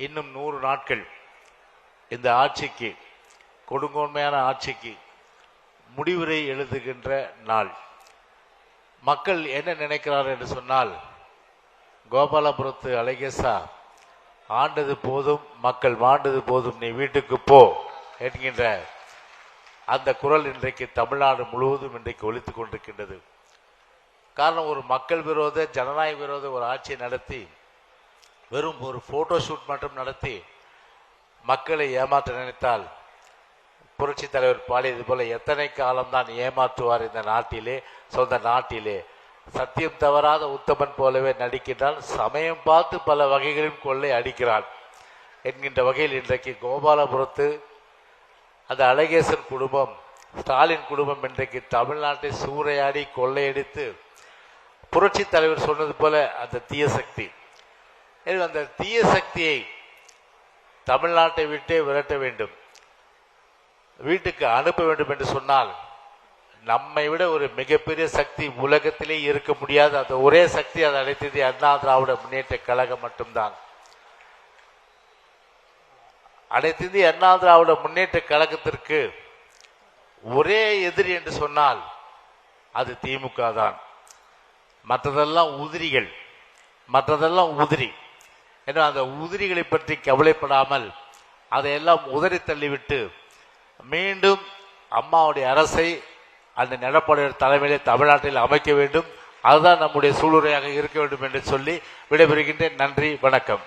இன்னும் 100 நாட்கள் இந்த ஆட்சிக்கு, கொடுங்கோன்மையான ஆட்சிக்கு முடிவுரை எழுதுகின்ற நாள். மக்கள் என்ன நினைக்கிறார் என்று சொன்னால், கோபாலபுரத்து அழகேசா ஆண்டது போதும், மக்கள் மாண்டது போதும், நீ வீட்டுக்கு போ என்கின்ற அந்த குரல் இன்றைக்கு தமிழ்நாடு முழுவதும் இன்றைக்கு ஒலித்துக் கொண்டிருக்கின்றது. காரணம், ஒரு மக்கள் விரோத, ஜனநாயக விரோத ஒரு ஆட்சியை நடத்தி, வெறும் ஒரு போட்டோ ஷூட் மட்டும் நடத்தி மக்களை ஏமாற்ற நினைத்தால், புரட்சி தலைவர் பாடியது போல எத்தனை காலம்தான் ஏமாற்றுவார் இந்த நாட்டிலே, சொந்த நாட்டிலே. சத்தியம் தவறாத உத்தமன் போலவே நடிக்கின்றான், சமயம் பார்த்து பல வகைகளிலும் கொள்ளை அடிக்கிறான் என்கின்ற வகையில் இன்றைக்கு கோபாலபுரத்து அந்த அழகேசன் குடும்பம், ஸ்டாலின் குடும்பம் இன்றைக்கு தமிழ்நாட்டை சூறையாடி கொள்ளையடித்து, புரட்சி தலைவர் சொன்னது போல அந்த தீய சக்தி, அந்த தீய சக்தியை தமிழ்நாட்டை விட்டே விரட்ட வேண்டும், வீட்டுக்கு அனுப்ப வேண்டும் என்று சொன்னால், நம்மை விட ஒரு மிகப்பெரிய சக்தி உலகத்திலே இருக்க முடியாது. அந்த ஒரே சக்தி அதை அழைத்தது அண்ணா திராவிட முன்னேற்ற கழகம் மட்டும்தான். அனைத்து அண்ணா திராவிட முன்னேற்ற கழகத்திற்கு ஒரே எதிரி என்று சொன்னால் அது திமுக தான். மற்றதெல்லாம் உதிரிகள், மற்றதெல்லாம் உதிரி. ஏன்னா அந்த உதிரிகளை பற்றி கவலைப்படாமல் அதையெல்லாம் உதறி தள்ளிவிட்டு மீண்டும் அம்மாவுடைய அரசை அந்த எடப்பாடியார் தலைமையிலே தமிழ்நாட்டில் அமைக்க வேண்டும். அதுதான் நம்முடைய சூளுரையாக இருக்க வேண்டும் என்று சொல்லி விடைபெறுகின்றேன். நன்றி, வணக்கம்.